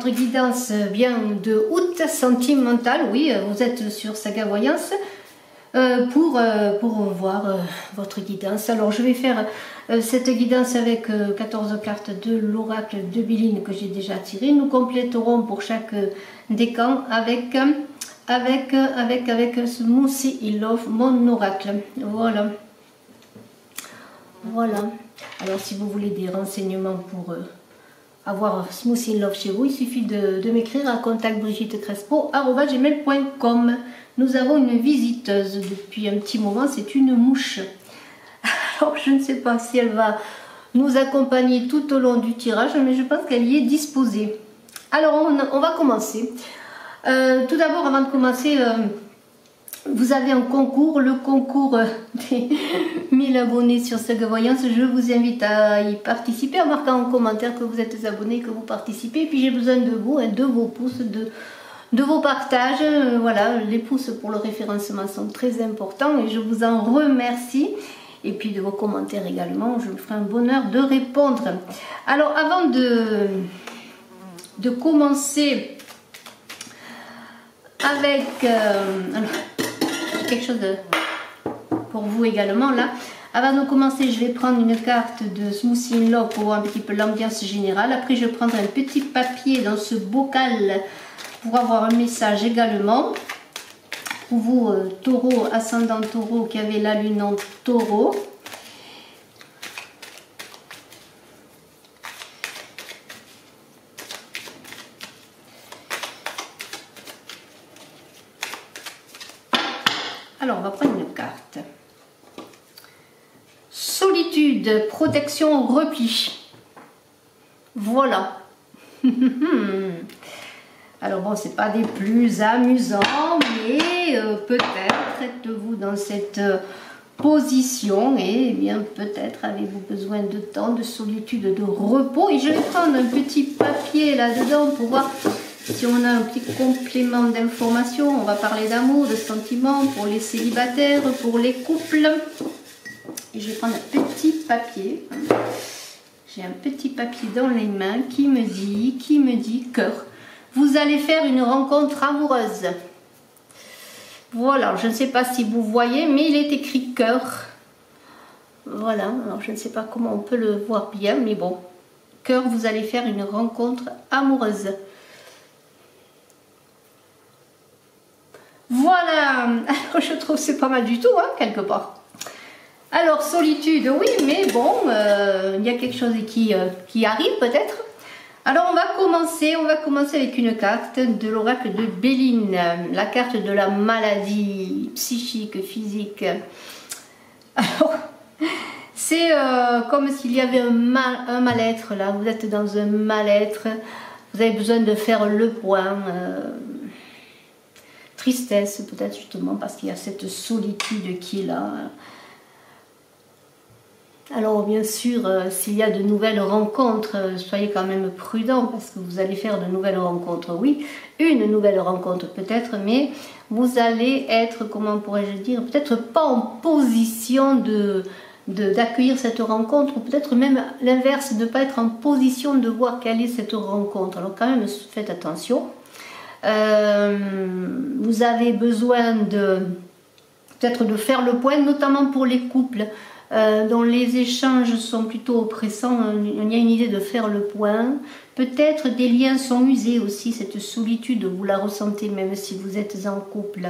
votre guidance bien de août sentimentale. Oui, vous êtes sur Saga Voyance pour voir votre guidance. Alors je vais faire cette guidance avec 14 cartes de l'oracle de Béline que j'ai déjà tiré. Nous compléterons pour chaque décan avec Smoothie in Love, mon oracle. Voilà. Voilà. Alors si vous voulez des renseignements pour avoir Smoothie in Love chez vous, il suffit de m'écrire à contactbrigittekrespo@gmail.com. Nous avons une visiteuse depuis un petit moment, c'est une mouche. Alors je ne sais pas si elle va nous accompagner tout au long du tirage, mais je pense qu'elle y est disposée. Alors on va commencer. Tout d'abord, avant de commencer, vous avez un concours, le concours des 1000 abonnés sur Saga Voyance. Je vous invite à y participer en marquant en commentaire que vous êtes abonné, que vous participez. Et puis j'ai besoin de vous, de vos pouces, de vos partages. Voilà, les pouces pour le référencement sont très importants et je vous en remercie. Et puis de vos commentaires également, je me ferai un bonheur de répondre. Alors avant de commencer avec quelque chose pour vous également là. Avant de commencer, je vais prendre une carte de Smoothie in Love pour voir un petit peu l'ambiance générale. Après, je prendrai un petit papier dans ce bocal pour avoir un message également. Pour vous, taureau, ascendant taureau, qui avez la lune en taureau. Alors, on va prendre une carte. Solitude, protection, repli. Voilà. Alors bon, c'est pas des plus amusants, mais peut-être êtes-vous dans cette position et bien peut-être avez-vous besoin de temps, de solitude, de repos. Et je vais prendre un petit papier là-dedans pour voir si on a un petit complément d'information. On va parler d'amour, de sentiments pour les célibataires, pour les couples. Et je vais prendre un petit papier. J'ai un petit papier dans les mains qui me dit cœur. Vous allez faire une rencontre amoureuse. Voilà, je ne sais pas si vous voyez, mais il est écrit cœur. Voilà, alors je ne sais pas comment on peut le voir bien, mais bon. Cœur, vous allez faire une rencontre amoureuse. Voilà, alors je trouve que c'est pas mal du tout, hein, quelque part. Alors, solitude, oui, mais bon, il y a quelque chose qui arrive peut-être. Alors, on va commencer avec une carte de l'oracle de Béline, la carte de la maladie psychique, physique. Alors, c'est comme s'il y avait un mal-être là, vous êtes dans un mal-être, vous avez besoin de faire le point. Tristesse peut-être justement parce qu'il y a cette solitude qui est là. Alors bien sûr, s'il y a de nouvelles rencontres, soyez quand même prudents parce que vous allez faire de nouvelles rencontres, oui, une nouvelle rencontre peut-être, mais vous allez être, comment pourrais-je dire, peut-être pas en position d'accueillir cette rencontre, ou peut-être même l'inverse, de ne pas être en position de voir quelle est cette rencontre. Alors quand même, faites attention. Vous avez besoin peut-être de faire le point, notamment pour les couples dont les échanges sont plutôt oppressants. Il y a une idée de faire le point. Peut-être des liens sont usés aussi, cette solitude, vous la ressentez même si vous êtes en couple.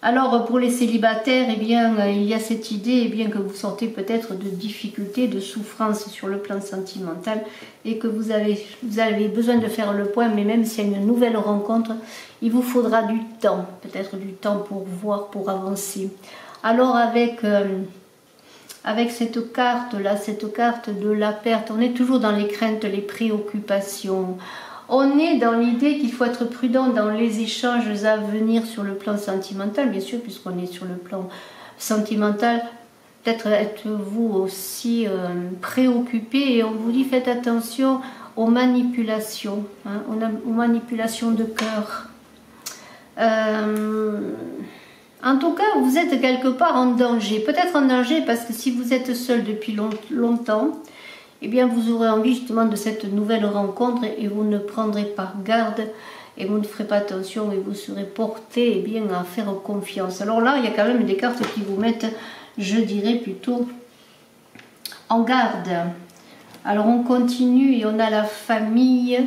Alors pour les célibataires, eh bien, il y a cette idée eh bien, que vous sentez peut-être de difficultés, de souffrances sur le plan sentimental et que vous avez besoin de faire le point, mais même s'il y a une nouvelle rencontre, il vous faudra du temps, peut-être du temps pour voir, pour avancer. Alors avec cette carte-là, cette carte de la perte, on est toujours dans les craintes, les préoccupations. On est dans l'idée qu'il faut être prudent dans les échanges à venir sur le plan sentimental, bien sûr, puisqu'on est sur le plan sentimental. Peut-être êtes-vous aussi préoccupé et on vous dit faites attention aux manipulations, hein, aux manipulations de cœur. En tout cas, vous êtes quelque part en danger. Peut-être en danger parce que si vous êtes seul depuis longtemps, eh bien vous aurez envie justement de cette nouvelle rencontre et vous ne prendrez pas garde et vous ne ferez pas attention et vous serez porté eh bien, à faire confiance. Alors là, il y a quand même des cartes qui vous mettent, je dirais plutôt, en garde. Alors on continue et on a la famille.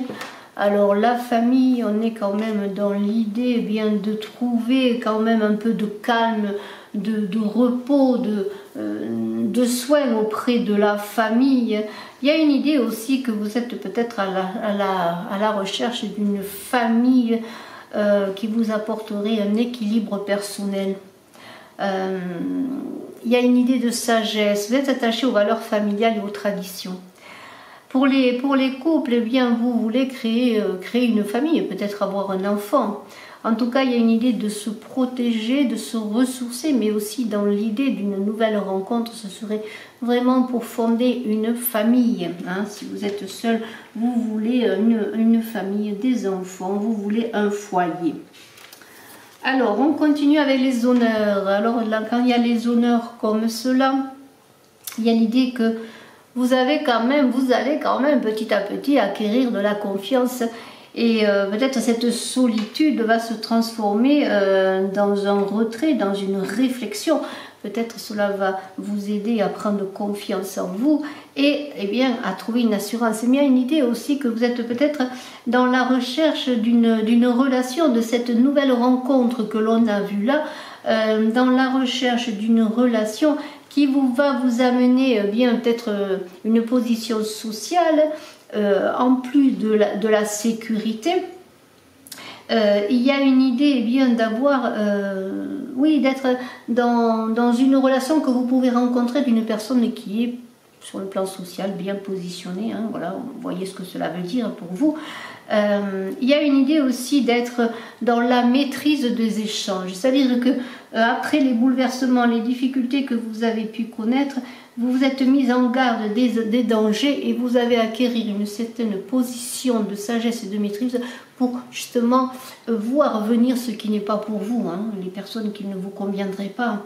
Alors la famille, on est quand même dans l'idée eh bien de trouver quand même un peu de calme, de repos, de soins auprès de la famille. Il y a une idée aussi que vous êtes peut-être à la recherche d'une famille qui vous apporterait un équilibre personnel. Il y a une idée de sagesse, vous êtes attaché aux valeurs familiales et aux traditions. Pour les couples, eh bien, vous voulez créer une famille, peut-être avoir un enfant. En tout cas, il y a une idée de se protéger, de se ressourcer, mais aussi dans l'idée d'une nouvelle rencontre, ce serait vraiment pour fonder une famille. Hein. Si vous êtes seul, vous voulez une famille, des enfants, vous voulez un foyer. Alors, on continue avec les honneurs. Alors là, quand il y a les honneurs comme cela, il y a l'idée que vous allez quand même petit à petit acquérir de la confiance et peut-être cette solitude va se transformer dans un retrait, dans une réflexion. Peut-être cela va vous aider à prendre confiance en vous et eh bien, à trouver une assurance. Mais il y a une idée aussi que vous êtes peut-être dans la recherche d'une relation, de cette nouvelle rencontre que l'on a vue là, dans la recherche d'une relation qui va vous amener bien peut-être une position sociale, en plus de la sécurité. Il y a une idée eh bien d'avoir, oui, d'être dans une relation que vous pouvez rencontrer d'une personne qui est sur le plan social bien positionnée. Hein, voilà, vous voyez ce que cela veut dire pour vous. Il y a une idée aussi d'être dans la maîtrise des échanges, c'est-à-dire que après les bouleversements, les difficultés que vous avez pu connaître, vous vous êtes mis en garde des dangers et vous avez acquérir une certaine position de sagesse et de maîtrise pour justement voir venir ce qui n'est pas pour vous, hein, les personnes qui ne vous conviendraient pas.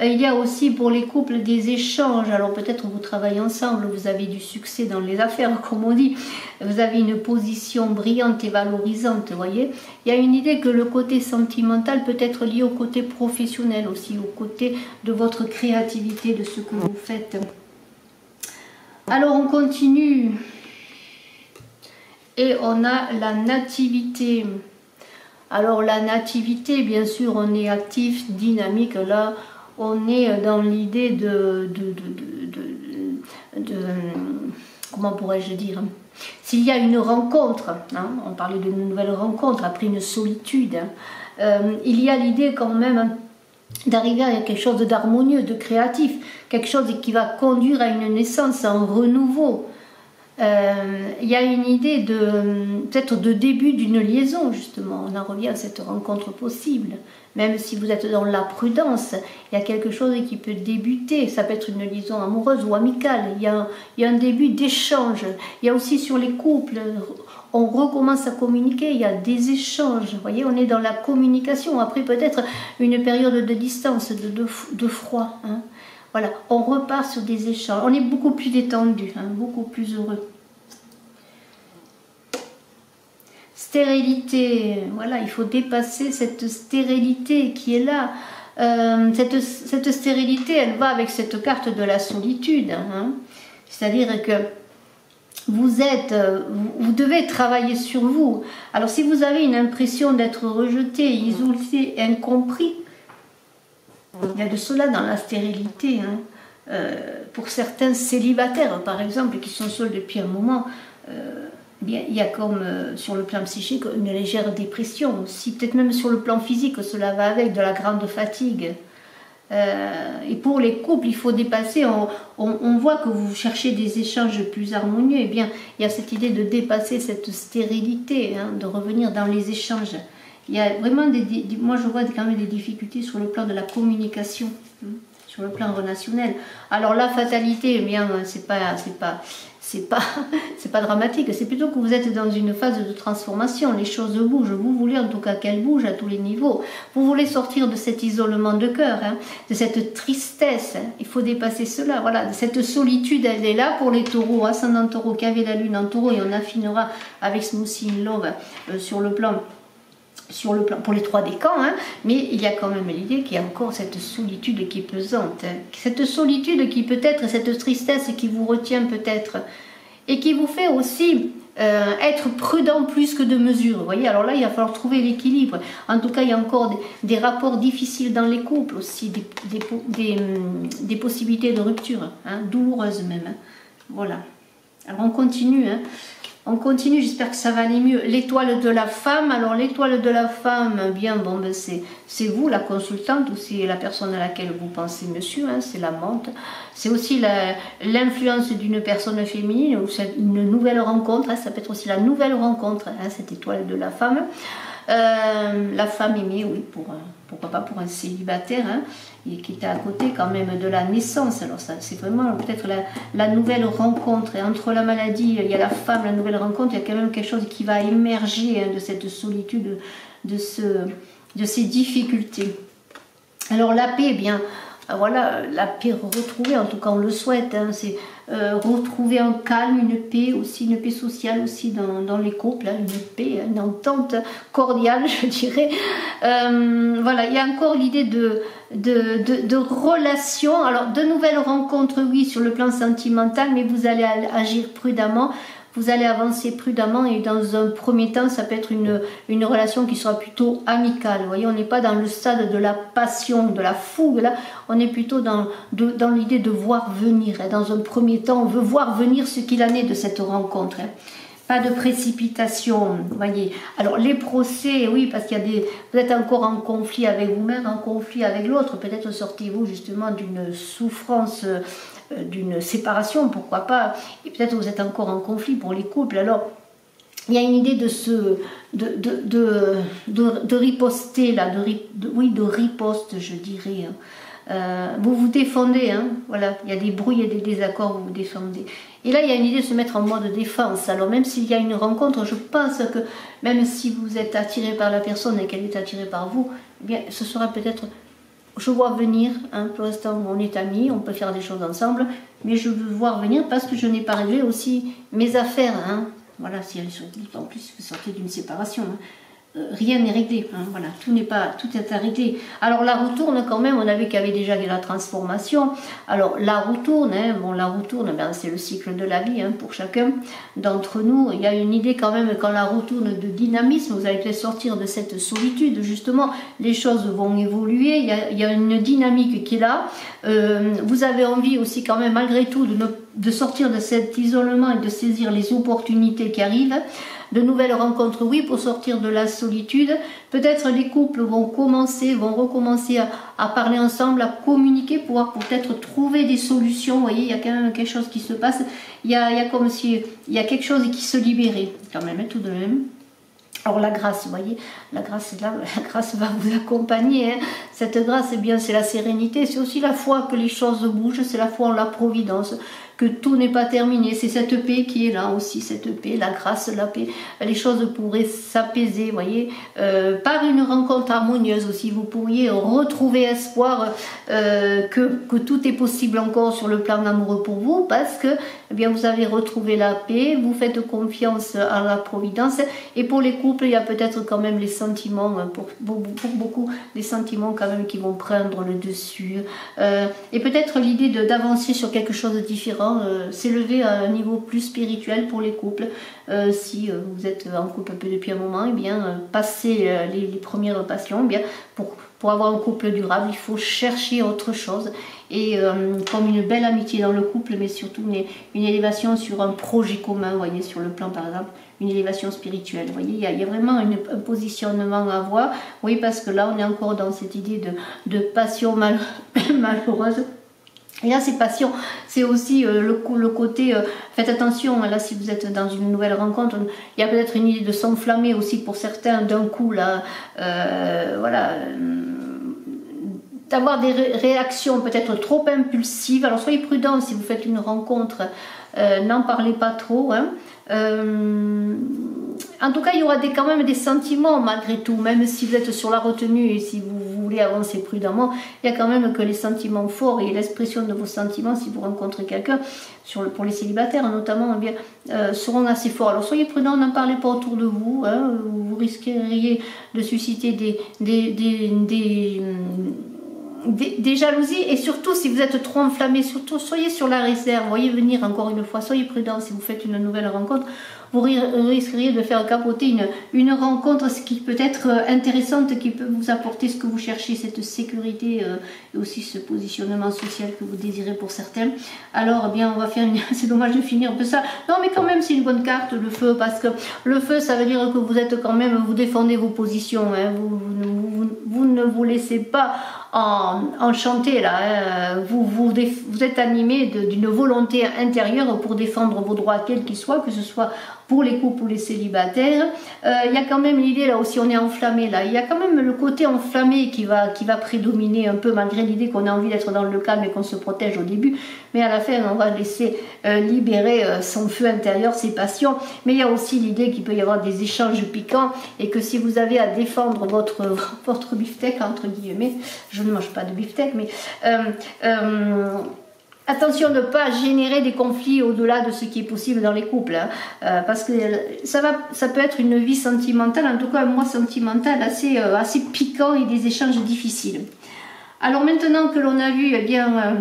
Il y a aussi pour les couples des échanges, alors peut-être vous travaillez ensemble, vous avez du succès dans les affaires comme on dit, vous avez une position brillante et valorisante, vous voyez. Il y a une idée que le côté sentimental peut être lié au côté professionnel aussi, au côté de votre créativité, de ce que vous faites. Alors on continue et on a la nativité. Alors la nativité, bien sûr, on est actif, dynamique, là on est dans l'idée de comment pourrais-je dire, s'il y a une rencontre, hein, on parlait d'une nouvelle rencontre après une solitude, hein, il y a l'idée quand même d'arriver à quelque chose d'harmonieux, de créatif, quelque chose qui va conduire à une naissance, à un renouveau. Il y a une idée peut-être de début d'une liaison, justement. On en revient à cette rencontre possible. Même si vous êtes dans la prudence, il y a quelque chose qui peut débuter. Ça peut être une liaison amoureuse ou amicale. Il y a un début d'échange. Il y a aussi sur les couples, on recommence à communiquer, il y a des échanges. Vous voyez, on est dans la communication. Après, peut-être une période de distance, de froid. Hein. Voilà, on repart sur des échanges. On est beaucoup plus détendu, hein, beaucoup plus heureux. Stérilité, voilà, il faut dépasser cette stérilité qui est là. Cette stérilité, elle va avec cette carte de la solitude. Hein. C'est-à-dire que vous devez travailler sur vous. Alors si vous avez une impression d'être rejeté, isolé, incompris, il y a de cela dans la stérilité. Hein. Pour certains célibataires, par exemple, qui sont seuls depuis un moment, bien, il y a comme sur le plan psychique une légère dépression. Si peut-être même sur le plan physique, cela va avec de la grande fatigue. Et pour les couples, il faut dépasser. On voit que vous cherchez des échanges plus harmonieux. Eh bien, il y a cette idée de dépasser cette stérilité, hein, de revenir dans les échanges. Il y a vraiment moi je vois quand même des difficultés sur le plan de la communication, hein, sur le plan relationnel. Alors la fatalité, eh bien, c'est pas dramatique, c'est plutôt que vous êtes dans une phase de transformation, les choses bougent, vous voulez en tout cas qu'elles bougent à tous les niveaux, vous voulez sortir de cet isolement de cœur, hein, de cette tristesse, hein. Il faut dépasser cela, voilà, cette solitude, elle est là pour les taureaux, ascendant taureau, qui avait la lune en taureau, et on affinera avec Smoothie in Love sur le plan pour les 3 décans, hein, mais il y a quand même l'idée qu'il y a encore cette solitude qui est pesante, hein, cette solitude qui peut-être, cette tristesse qui vous retient peut-être, et qui vous fait aussi être prudent plus que de mesure, vous voyez, alors là il va falloir trouver l'équilibre, en tout cas il y a encore des rapports difficiles dans les couples aussi, des possibilités de rupture, hein, douloureuses même, hein. Voilà, alors on continue, hein. On continue, j'espère que ça va aller mieux. L'étoile de la femme, alors l'étoile de la femme, bien, bon, ben c'est vous, la consultante, ou c'est la personne à laquelle vous pensez monsieur, hein, c'est l'amante. C'est aussi l'influence d'une personne féminine, ou c'est une nouvelle rencontre, hein, ça peut être aussi la nouvelle rencontre, hein, cette étoile de la femme. La femme aimée, oui, pourquoi pas pour un célibataire, hein, et qui était à côté quand même de la naissance. Alors ça, c'est vraiment peut-être la nouvelle rencontre. Et entre la maladie, il y a la femme, la nouvelle rencontre, il y a quand même quelque chose qui va émerger, hein, de cette solitude, de ces difficultés. Alors la paix, eh bien, voilà, la paix retrouvée, en tout cas on le souhaite, hein, c'est retrouver un calme, une paix aussi, une paix sociale aussi dans les couples, hein, une paix, une entente cordiale, je dirais. Voilà, il y a encore l'idée de relations, alors de nouvelles rencontres, oui, sur le plan sentimental, mais vous allez agir prudemment. Vous allez avancer prudemment, et dans un premier temps, ça peut être une relation qui sera plutôt amicale. Vous voyez, on n'est pas dans le stade de la passion, de la fougue, là, on est plutôt dans l'idée de voir venir. Dans un premier temps, on veut voir venir ce qu'il en est de cette rencontre. Pas de précipitation, vous voyez. Alors les procès, oui, parce qu'il y a vous êtes encore en conflit avec vous-même, en conflit avec l'autre. Peut-être sortez-vous justement d'une souffrance, d'une séparation, pourquoi pas. Et peut-être vous êtes encore en conflit pour les couples. Alors il y a une idée de riposter là, de riposte, je dirais. Vous vous défendez, hein, voilà, il y a des bruits et des désaccords, vous vous défendez. Et là, il y a une idée de se mettre en mode défense. Alors même s'il y a une rencontre, je pense que même si vous êtes attiré par la personne et qu'elle est attirée par vous, eh bien, ce sera peut-être, je vois venir, hein, pour l'instant on est amis, on peut faire des choses ensemble, mais je veux voir venir parce que je n'ai pas réglé aussi mes affaires, hein. Voilà, si elles sont en plus vous sortez d'une séparation, hein. Rien n'est réglé, hein, voilà, tout est à régler. Alors la roue tourne quand même, on avait qu'il y avait déjà de la transformation. Alors la roue tourne, hein, bon, la roue tourne, ben, c'est le cycle de la vie, hein, pour chacun d'entre nous. Il y a une idée quand même, quand la roue tourne, de dynamisme, vous allez peut-être sortir de cette solitude, justement, les choses vont évoluer, il y a une dynamique qui est là. Vous avez envie aussi quand même malgré tout de sortir de cet isolement et de saisir les opportunités qui arrivent. De nouvelles rencontres, oui, pour sortir de la solitude. Peut-être les couples vont recommencer à parler ensemble, à communiquer, pour peut-être trouver des solutions. Vous voyez, il y a quand même quelque chose qui se passe. Il y a comme si il y a quelque chose qui se libérait, quand même, tout de même. Alors la grâce, vous voyez, la grâce est là, la grâce va vous accompagner, hein. Cette grâce, eh bien, c'est la sérénité, c'est aussi la foi que les choses bougent, c'est la foi en la providence, que tout n'est pas terminé, c'est cette paix qui est là aussi, cette paix, la grâce, la paix, les choses pourraient s'apaiser, vous voyez, par une rencontre harmonieuse aussi, vous pourriez retrouver espoir que tout est possible encore sur le plan amoureux pour vous, parce que, eh bien, vous avez retrouvé la paix, vous faites confiance à la providence, et pour les couples, il y a peut-être quand même les sentiments, pour beaucoup, les sentiments quand même qui vont prendre le dessus, et peut-être l'idée d'avancer sur quelque chose de différent, s'élever à un niveau plus spirituel pour les couples. Si vous êtes en couple un peu depuis un moment, eh bien, passer les premières passions, eh bien, pour avoir un couple durable, il faut chercher autre chose, et comme une belle amitié dans le couple, mais surtout une élévation sur un projet commun, vous voyez, sur le plan par exemple, une élévation spirituelle, vous voyez, il y a vraiment un positionnement à avoir, oui, parce que là on est encore dans cette idée de passion malheureuse. Et là, ces passions, c'est aussi le côté, faites attention, là, si vous êtes dans une nouvelle rencontre, il y a peut-être une idée de s'enflammer aussi pour certains d'un coup, là, voilà, d'avoir des réactions peut-être trop impulsives. Alors soyez prudents si vous faites une rencontre, n'en parlez pas trop. Hein. En tout cas, il y aura quand même des sentiments malgré tout, même si vous êtes sur la retenue et si vous voulez avancer prudemment, il y a quand même que les sentiments forts et l'expression de vos sentiments, si vous rencontrez quelqu'un, pour les célibataires notamment, eh bien, seront assez forts. Alors soyez prudents, n'en parlez pas autour de vous, hein, vous risqueriez de susciter des jalousies, et surtout si vous êtes trop enflammé, surtout soyez sur la réserve, voyez venir encore une fois, soyez prudents si vous faites une nouvelle rencontre, vous risqueriez de faire capoter une rencontre, ce qui peut être intéressante, qui peut vous apporter ce que vous cherchez, cette sécurité et aussi ce positionnement social que vous désirez pour certains. Alors eh bien on va faire c'est dommage de finir un peu ça, non mais quand même c'est une bonne carte le feu, parce que le feu ça veut dire que vous êtes quand même, vous défendez vos positions, hein, vous ne vous laissez pas enchanté là, hein. Vous êtes animé d'une volonté intérieure pour défendre vos droits quels qu'ils soient, que ce soit pour les couples ou les célibataires. Il y a quand même l'idée là aussi, on est enflammé là, il y a quand même le côté enflammé qui va prédominer un peu, malgré l'idée qu'on a envie d'être dans le calme et qu'on se protège au début, mais à la fin on va laisser libérer son feu intérieur, ses passions. Mais il y a aussi l'idée qu'il peut y avoir des échanges piquants, et que si vous avez à défendre votre beefsteak entre guillemets, je ne mange pas de beefsteak, mais attention de ne pas générer des conflits au-delà de ce qui est possible dans les couples, hein, parce que ça peut être une vie sentimentale, en tout cas un mois sentimental assez piquant et des échanges difficiles. Alors maintenant que l'on a vu, eh bien,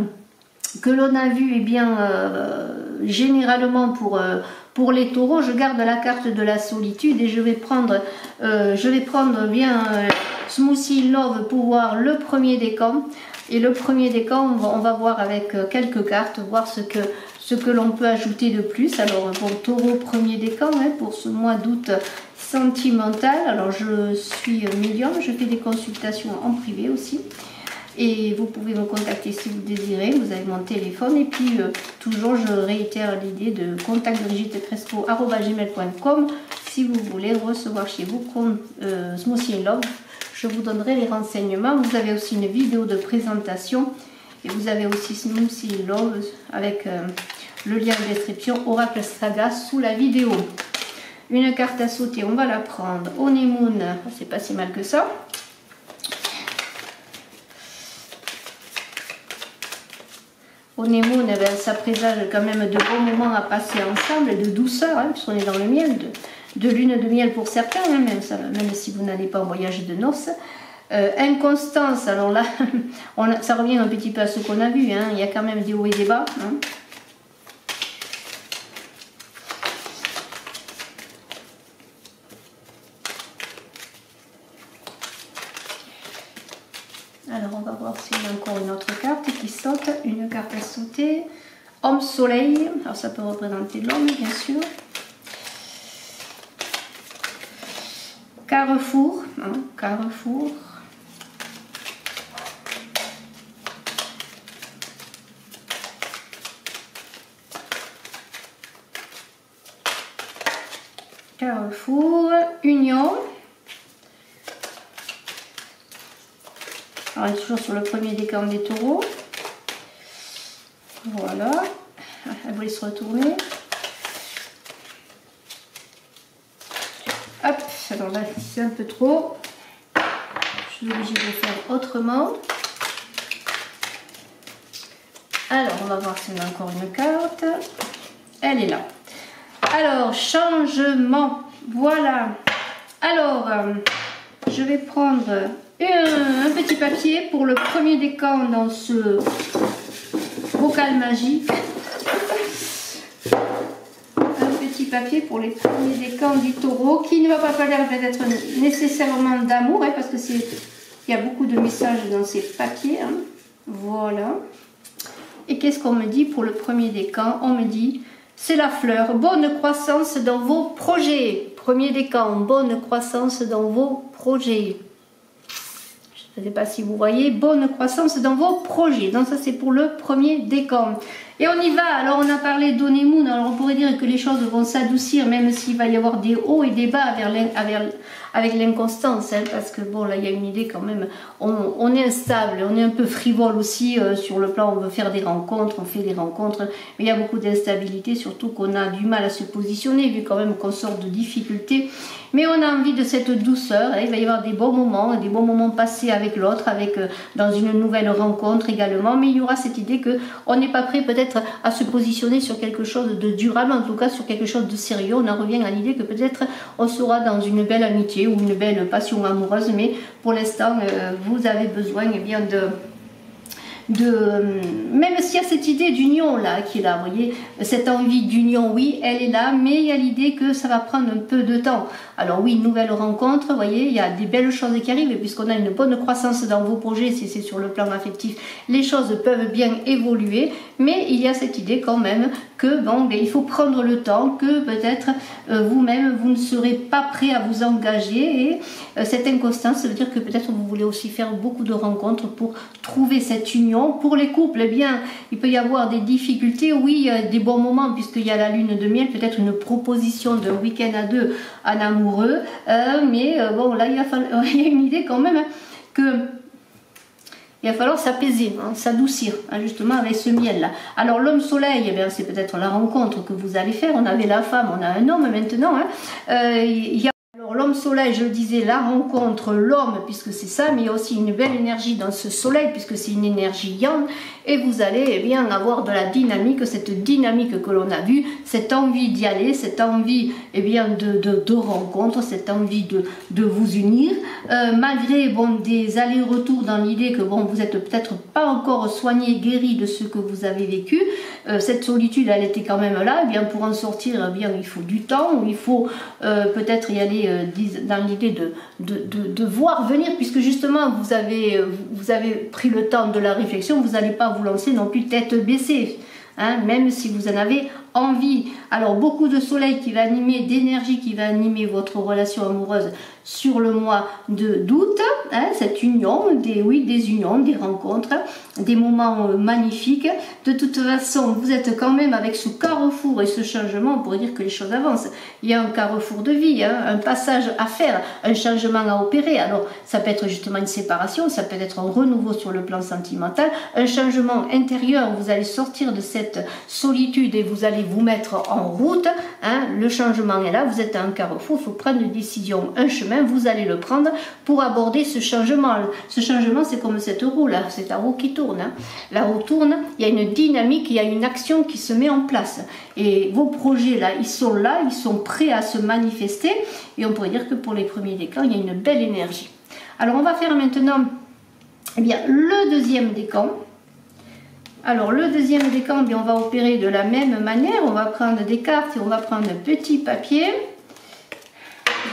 généralement pour les taureaux, je garde la carte de la solitude et je vais prendre bien Smoothie Love pour voir le premier décan. Et le premier décan, on va voir avec quelques cartes, voir ce que l'on peut ajouter de plus. Alors bon, taureau, premier décan, hein, pour ce mois d'août sentimental. Alors je suis médium, je fais des consultations en privé aussi. Et vous pouvez me contacter si vous désirez, vous avez mon téléphone. Et puis toujours je réitère l'idée de contact-brigitte-crespo@gmail.com si vous voulez recevoir chez vous Smoothie Love. Je vous donnerai les renseignements. Vous avez aussi une vidéo de présentation et vous avez aussi Smoothie Love avec le lien de description, Oracle Saga sous la vidéo. Une carte à sauter, on va la prendre. Honeymoon, c'est pas si mal que ça. Honeymoon, eh bien, ça présage quand même de bons moments à passer ensemble, de douceur, hein, puisqu'on est dans le miel, de lune de miel pour certains, hein, même si vous n'allez pas en voyage de noces. Inconstance, alors là, ça revient un petit peu à ce qu'on a vu, hein, il y a quand même des hauts et des bas. Hein. Alors on va voir s'il y a encore une autre carte qui saute, une carte à sauter. Homme soleil, alors ça peut représenter l'homme bien sûr. Carrefour, hein, carrefour. Carrefour, union. Alors, on est toujours sur le premier décan des taureaux. Voilà. Elle voulait se retourner. Hop. Alors là, c'est un peu trop. Je suis obligée de faire autrement. Alors, on va voir si on a encore une carte. Elle est là. Alors, changement. Voilà. Alors, je vais prendre un petit papier pour le premier décan dans ce bocal magique. Un petit papier pour les premiers décans du taureau qui ne va pas falloir peut-être nécessairement d'amour, hein, parce que il y a beaucoup de messages dans ces papiers. Hein. Voilà. Et qu'est-ce qu'on me dit pour le premier décan? On me dit, c'est la fleur. Bonne croissance dans vos projets. Premier décan, bonne croissance dans vos projets. Je ne sais pas si vous voyez, bonne croissance dans vos projets. Donc ça c'est pour le premier décan. Et on y va. Alors on a parlé d'Honeymoon. Alors on pourrait dire que les choses vont s'adoucir, même s'il va y avoir des hauts et des bas avec l'inconstance, hein, parce que bon, là, il y a une idée quand même, on est instable, on est un peu frivole aussi sur le plan, on veut faire des rencontres, on fait des rencontres, mais il y a beaucoup d'instabilité, surtout qu'on a du mal à se positionner, vu quand même qu'on sort de difficultés. Mais on a envie de cette douceur, hein. Il va y avoir des bons moments passés avec l'autre, dans une nouvelle rencontre également, mais il y aura cette idée qu'on n'est pas prêt peut-être à se positionner sur quelque chose de durable, en tout cas sur quelque chose de sérieux. On en revient à l'idée que peut-être on sera dans une belle amitié ou une belle passion amoureuse, mais pour l'instant vous avez besoin bien même s'il y a cette idée d'union là qui est là, vous voyez, cette envie d'union, oui, elle est là, mais il y a l'idée que ça va prendre un peu de temps. Alors oui, nouvelle rencontre, vous voyez, il y a des belles choses qui arrivent, et puisqu'on a une bonne croissance dans vos projets, si c'est sur le plan affectif, les choses peuvent bien évoluer, mais il y a cette idée quand même que bon, ben, il faut prendre le temps, que peut-être vous-même, vous ne serez pas prêt à vous engager, et cette inconstance, ça veut dire que peut-être vous voulez aussi faire beaucoup de rencontres pour trouver cette union. Pour les couples, eh bien, il peut y avoir des difficultés, oui, des bons moments, puisqu'il y a la lune de miel, peut-être une proposition de week-end à deux en amoureux, mais bon, là, il y a une idée quand même, hein, que il va falloir s'apaiser, hein, s'adoucir, hein, justement avec ce miel-là. Alors l'homme soleil, eh bien, c'est peut-être la rencontre que vous allez faire. On avait la femme, on a un homme maintenant. Hein. Il y a alors l'homme soleil, je le disais, la rencontre, l'homme, puisque c'est ça, mais il y a aussi une belle énergie dans ce soleil, puisque c'est une énergie yang, et vous allez eh bien avoir de la dynamique, cette dynamique que l'on a vue, cette envie d'y aller, cette envie eh bien de rencontre, cette envie de vous unir, malgré bon, des allers-retours dans l'idée que bon, vous n'êtes peut-être pas encore soigné, guéri de ce que vous avez vécu, cette solitude, elle était quand même là, eh bien pour en sortir, eh bien il faut du temps, ou il faut peut-être y aller dans l'idée de voir venir, puisque justement vous avez pris le temps de la réflexion, vous n'allez pas vous lancer non plus tête baissée, hein, même si vous en avez envie. Alors beaucoup de soleil qui va animer, d'énergie qui va animer votre relation amoureuse sur le mois d'août, hein, cette union, des unions, des rencontres, des moments magnifiques. De toute façon, vous êtes quand même avec ce carrefour et ce changement, on pourrait dire que les choses avancent. Il y a un carrefour de vie, hein, un passage à faire, un changement à opérer. Alors, ça peut être justement une séparation, ça peut être un renouveau sur le plan sentimental, un changement intérieur, vous allez sortir de cette solitude et vous allez vous mettre en route, hein, le changement est là, vous êtes à un carrefour, il faut prendre une décision, un chemin, vous allez le prendre pour aborder ce changement. Ce changement, c'est comme cette roue là, c'est la roue qui tourne, hein. La roue tourne, il y a une dynamique, il y a une action qui se met en place, et vos projets là, ils sont prêts à se manifester, et on pourrait dire que pour les premiers décans, il y a une belle énergie. Alors on va faire maintenant eh bien, le deuxième décan. Alors le deuxième décan, on va opérer de la même manière, on va prendre des cartes et on va prendre un petit papier.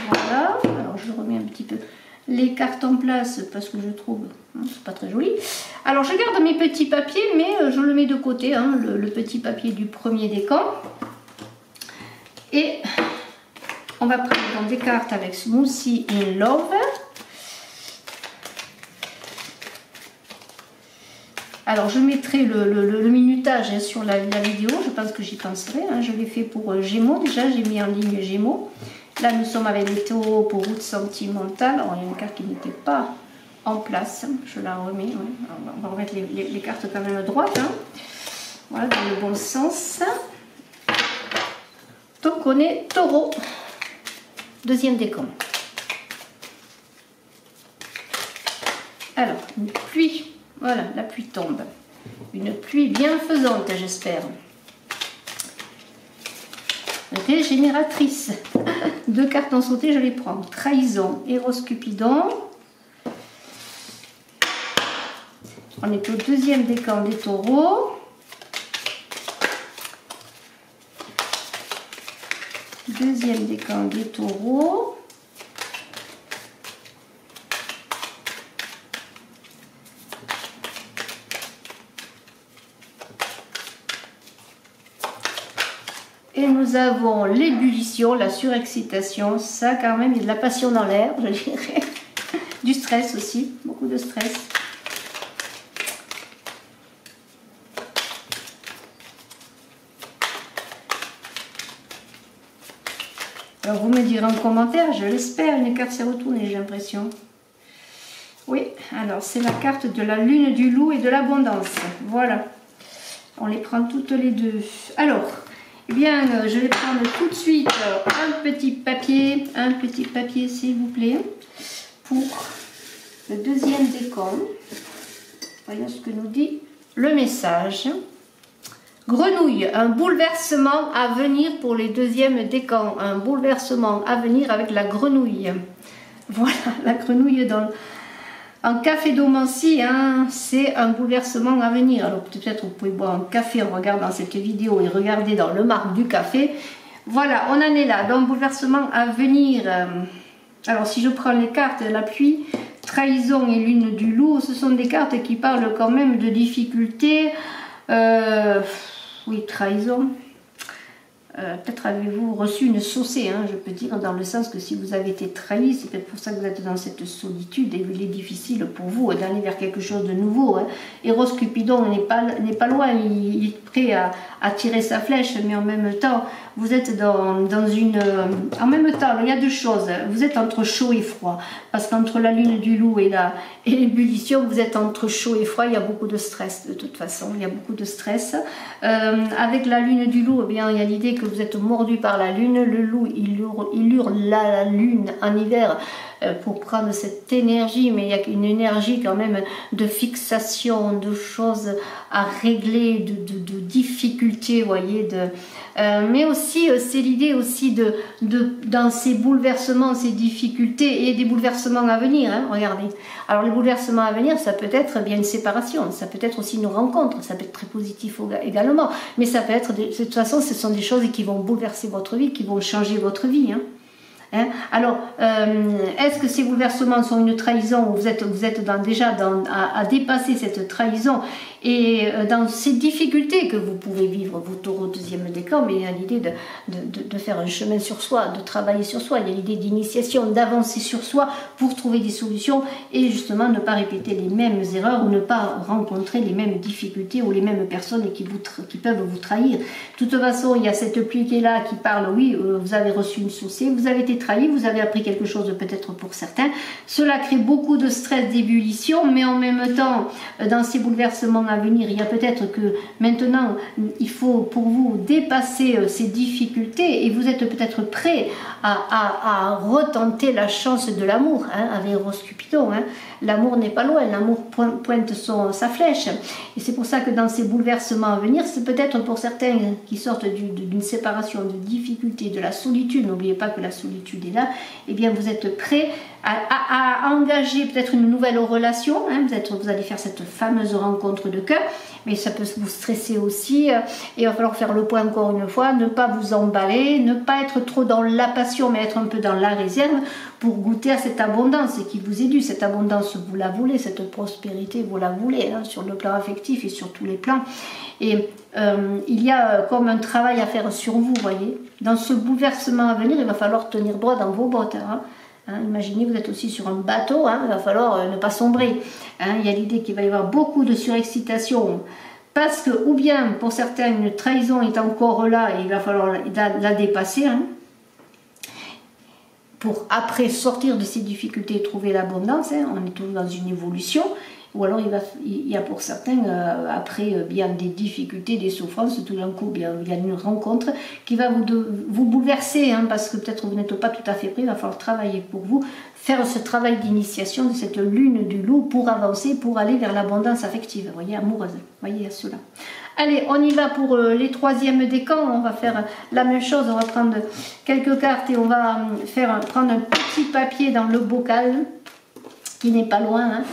Voilà, alors je remets un petit peu les cartes en place parce que je trouve c'est pas très joli. Alors je garde mes petits papiers, mais je le mets de côté, hein, le petit papier du premier décan. Et on va prendre des cartes avec Smoothie in Love. Alors je mettrai le minutage hein, sur la vidéo, je pense que j'y penserai, hein. Je l'ai fait pour Gémeaux, déjà j'ai mis en ligne Gémeaux. Là nous sommes avec les taureaux pour route sentimentale. Alors il y a une carte qui n'était pas en place, je la remets, ouais. On va remettre les cartes quand même droites, hein. Voilà, dans le bon sens. Donc on est taureau, deuxième décan. Alors une pluie. Voilà, la pluie tombe. Une pluie bienfaisante, j'espère. Régénératrice. Deux cartes en sauté, je les prends. Trahison, Eros Cupidon. On est au deuxième décan des taureaux. Deuxième décan des taureaux. Et nous avons l'ébullition, la surexcitation, ça quand même, il y a de la passion dans l'air, je dirais. Du stress aussi, beaucoup de stress. Alors vous me direz en commentaire, je l'espère, une carte s'est retournée, j'ai l'impression. Oui, alors c'est la carte de la lune du loup et de l'abondance. Voilà, on les prend toutes les deux. Alors, eh bien, je vais prendre tout de suite un petit papier s'il vous plaît, pour le deuxième décan. Voyons ce que nous dit le message. Grenouille, un bouleversement à venir pour les deuxièmes décans. Un bouleversement à venir avec la grenouille. Voilà, la grenouille en cafédomancie, hein, c'est un bouleversement à venir. Alors peut-être vous pouvez boire un café en regardant cette vidéo et regarder dans le marc du café. Voilà, on en est là, dans un bouleversement à venir. Alors si je prends les cartes, l'appui, trahison et lune du loup, ce sont des cartes qui parlent quand même de difficultés. Oui, trahison. Peut-être avez-vous reçu une saucée, hein, je peux dire, dans le sens que si vous avez été trahi, c'est peut-être pour ça que vous êtes dans cette solitude et il est difficile pour vous d'aller vers quelque chose de nouveau. Hein. Eros Cupidon n'est pas loin, il est prêt à tirer sa flèche, mais en même temps, vous êtes dans une... En même temps, il y a deux choses, vous êtes entre chaud et froid, parce qu'entre la lune du loup et l'ébullition, vous êtes entre chaud et froid, il y a beaucoup de stress de toute façon, il y a beaucoup de stress. Avec la lune du loup, eh bien, il y a l'idée que vous êtes mordu par la lune, le loup il hurle la lune en hiver pour prendre cette énergie, mais il y a une énergie quand même de fixation, de choses à régler, de difficultés, vous voyez, mais aussi c'est l'idée aussi dans ces bouleversements, ces difficultés et des bouleversements à venir, hein, regardez. Alors les bouleversements à venir, ça peut être bien une séparation, ça peut être aussi une rencontre, ça peut être très positif également, mais ça peut être, de toute façon, ce sont des choses qui vont bouleverser votre vie, qui vont changer votre vie, hein. Hein? Alors, est-ce que ces bouleversements sont une trahison ou vous êtes déjà à dépasser cette trahison et dans ces difficultés que vous pouvez vivre, vous taureaux deuxième décan, mais il y a l'idée de faire un chemin sur soi, de travailler sur soi, il y a l'idée d'initiation, d'avancer sur soi pour trouver des solutions et justement ne pas répéter les mêmes erreurs ou ne pas rencontrer les mêmes difficultés ou les mêmes personnes qui peuvent vous trahir. De toute façon, il y a cette pluie qui est là qui parle, oui, vous avez reçu une saucée, vous avez été trahi, vous avez appris quelque chose peut-être pour certains. Cela crée beaucoup de stress, d'ébullition, mais en même temps, dans ces bouleversements à venir, il y a peut-être que maintenant, il faut pour vous dépasser ces difficultés et vous êtes peut-être prêt à retenter la chance de l'amour, hein, avec Eros Cupidon. Hein. L'amour n'est pas loin, l'amour pointe sa flèche. Et c'est pour ça que dans ces bouleversements à venir, c'est peut-être pour certains qui sortent d'une séparation, de difficultés, de la solitude, n'oubliez pas que la solitude est là, et bien vous êtes prêt à engager peut-être une nouvelle relation, hein, vous allez faire cette fameuse rencontre de cœur, mais ça peut vous stresser aussi, et il va falloir faire le point encore une fois, ne pas vous emballer, ne pas être trop dans la passion, mais être un peu dans la réserve pour goûter à cette abondance qui vous est due. Cette abondance, vous la voulez, cette prospérité, vous la voulez, hein, sur le plan affectif et sur tous les plans. Et il y a comme un travail à faire sur vous, voyez. Dans ce bouleversement à venir, il va falloir tenir droit dans vos bottes, hein. Hein, imaginez, vous êtes aussi sur un bateau, hein, il va falloir ne pas sombrer. Hein, il y a l'idée qu'il va y avoir beaucoup de surexcitation. Parce que, ou bien, pour certains, une trahison est encore là et il va falloir la dépasser. Hein, pour après sortir de ces difficultés et trouver l'abondance. Hein, on est toujours dans une évolution. Ou alors il y a pour certains, après bien des difficultés, des souffrances, tout d'un coup bien, il y a une rencontre qui va vous bouleverser, hein, parce que peut-être vous n'êtes pas tout à fait prêt, il va falloir travailler pour vous, faire ce travail d'initiation de cette lune du loup pour avancer, pour aller vers l'abondance affective, vous voyez, amoureuse, vous voyez, cela. Allez, on y va pour les troisièmes décans, on va faire la même chose, on va prendre quelques cartes et on va prendre un petit papier dans le bocal, qui n'est pas loin, hein.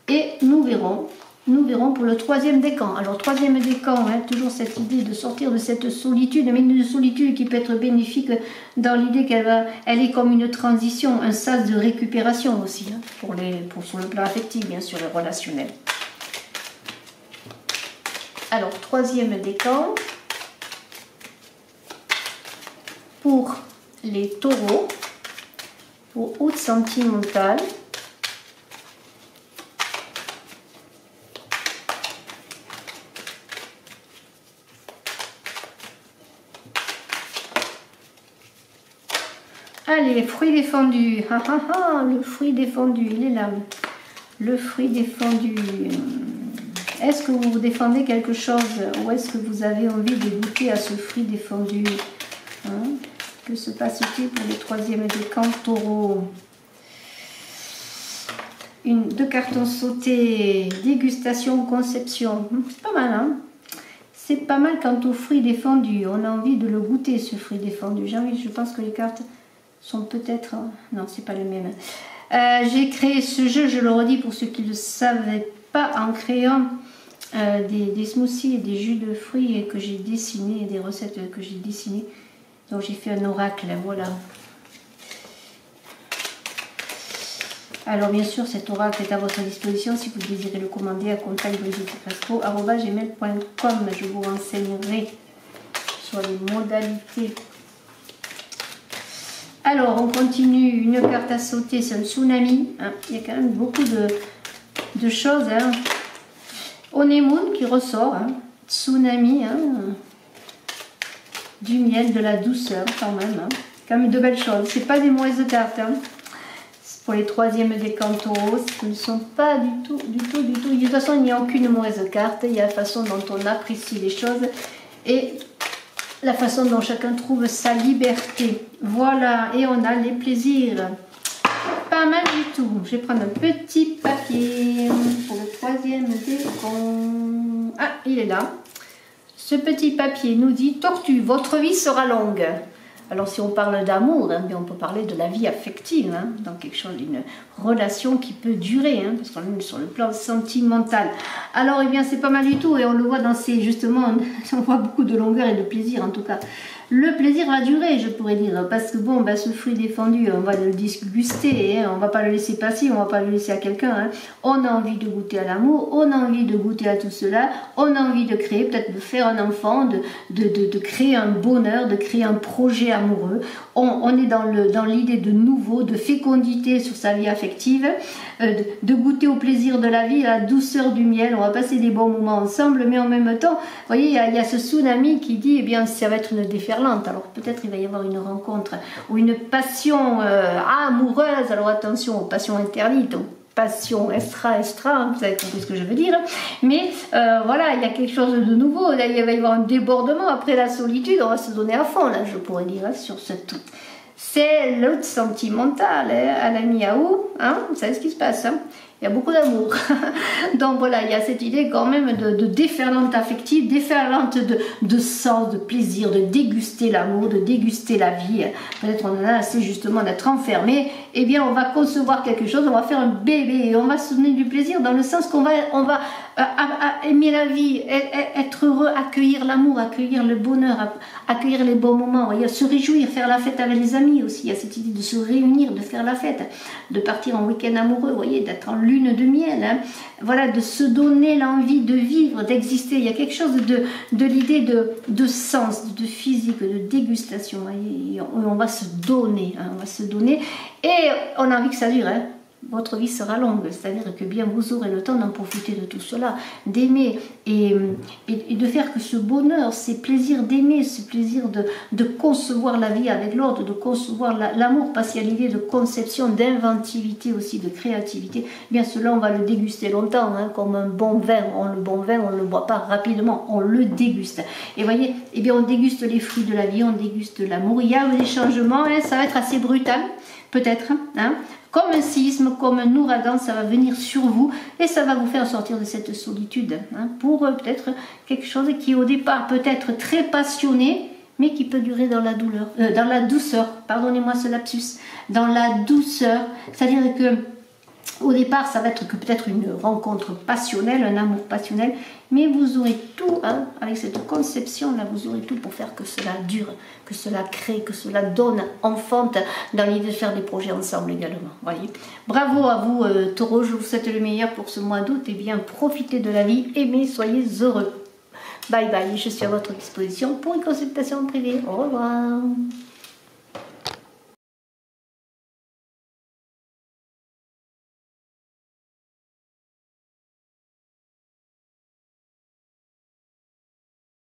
Et nous verrons pour le troisième décan. Alors, troisième décan, hein, toujours cette idée de sortir de cette solitude, mais une solitude qui peut être bénéfique dans l'idée elle est comme une transition, un sas de récupération aussi, hein, sur le plan affectif, bien sûr, et relationnel. Alors, troisième décan, pour les taureaux, pour août sentimental. Allez, fruit défendu. Ah, ah, ah, le fruit défendu, il est là. Le fruit défendu. Est-ce que vous défendez quelque chose ou est-ce que vous avez envie de goûter à ce fruit défendu, hein? Que se passe-t-il pour les troisièmes décans taureaux? Deux cartons sautés, dégustation, conception. C'est pas mal, hein? C'est pas mal quant au fruit défendu. On a envie de le goûter, ce fruit défendu. Je pense que les cartes sont peut-être... Non, c'est pas les mêmes. J'ai créé ce jeu, je le redis pour ceux qui ne le savaient pas, en créant des smoothies et des jus de fruits que j'ai dessinés, des recettes que j'ai dessinées. Donc j'ai fait un oracle, voilà. Alors bien sûr, cet oracle est à votre disposition si vous désirez le commander à contact@gmail.com. Je vous renseignerai sur les modalités. Alors on continue, une carte à sauter, c'est un tsunami. Hein. Il y a quand même beaucoup de choses. Hein. Honeymoon qui ressort, hein. Tsunami, hein. Du miel, de la douceur quand même. Hein. Quand même de belles choses. C'est pas des mauvaises cartes. Hein. Pour les troisièmes décans taureaux, ce ne sont pas du tout. De toute façon, il n'y a aucune mauvaise carte. Il y a la façon dont on apprécie les choses et la façon dont chacun trouve sa liberté. Voilà, et on a les plaisirs. Pas mal du tout. Je vais prendre un petit papier pour le troisième décan. Ah, il est là. Ce petit papier nous dit: Tortue, votre vie sera longue. Alors si on parle d'amour, hein, on peut parler de la vie affective, hein, dans quelque chose, une relation qui peut durer, hein, parce qu'on est sur le plan sentimental. Alors eh bien c'est pas mal du tout et on le voit dans ces, justement, on voit beaucoup de longueur et de plaisir en tout cas. Le plaisir va durer, je pourrais dire, parce que bon, ce fruit défendu, on va le déguster, hein, on va pas le laisser passer, on va pas le laisser à quelqu'un. Hein. On a envie de goûter à l'amour, on a envie de goûter à tout cela, on a envie de créer, peut-être de faire un enfant, de créer un bonheur, de créer un projet amoureux. On est dans l'idée de nouveau, de fécondité sur sa vie affective, de goûter au plaisir de la vie, à la douceur du miel. On va passer des bons moments ensemble, mais en même temps, vous voyez, il y a ce tsunami qui dit, eh bien, ça va être une déferlante. Alors peut-être il va y avoir une rencontre ou une passion amoureuse. Alors attention aux passions interdites. Passion extra, vous avez compris ce que je veux dire, mais voilà, il y a quelque chose de nouveau, là, il va y avoir un débordement, après la solitude, on va se donner à fond, là, je pourrais dire, hein, sur ce tout. C'est l'autre sentimental, hein, à la miaou, hein, vous savez ce qui se passe, hein. Il y a beaucoup d'amour. Donc voilà, il y a cette idée quand même de déferlante affective, déferlante de sens, de plaisir, de déguster l'amour, de déguster la vie. Peut-être on en a assez justement d'être enfermé. Eh bien, on va concevoir quelque chose, on va faire un bébé et on va se donner du plaisir dans le sens qu'on va aimer la vie, être heureux, accueillir l'amour, accueillir le bonheur, accueillir les bons moments, voyez, se réjouir, faire la fête avec les amis aussi. Il y a cette idée de se réunir, de faire la fête, de partir en week-end amoureux, vous voyez, d'être en lune de miel, hein. Voilà, de se donner l'envie de vivre, d'exister. Il y a quelque chose de l'idée de sens, de physique, de dégustation. Voyez, on va se donner, hein, on va se donner et on a envie que ça dure, hein. Votre vie sera longue, c'est-à-dire que bien vous aurez le temps d'en profiter de tout cela, d'aimer et de faire que ce bonheur, ces plaisirs d'aimer, ce plaisir de concevoir la vie avec l'autre, de concevoir l'amour, parce qu'il y a l'idée de conception, d'inventivité aussi, de créativité, bien cela on va le déguster longtemps, hein, comme un bon vin. Le bon vin, on ne le boit pas rapidement, on le déguste. Et voyez, eh bien on déguste les fruits de la vie, on déguste l'amour. Il y a des changements, hein, ça va être assez brutal, peut-être, hein. Comme un séisme, comme un ouragan, ça va venir sur vous et ça va vous faire sortir de cette solitude, hein, pour peut-être quelque chose qui au départ peut être très passionné, mais qui peut durer dans la douleur, dans la douceur, pardonnez-moi ce lapsus, dans la douceur, c'est-à-dire que au départ, ça va être que peut-être une rencontre passionnelle, un amour passionnel, mais vous aurez tout, hein, avec cette conception-là, vous aurez tout pour faire que cela dure, que cela crée, que cela donne, enfante, dans l'idée de faire des projets ensemble également. Voyez. Bravo à vous, Taureau, je vous souhaite le meilleur pour ce mois d'août, et bien profitez de la vie, aimez, soyez heureux. Bye bye, je suis à votre disposition pour une consultation privée. Au revoir.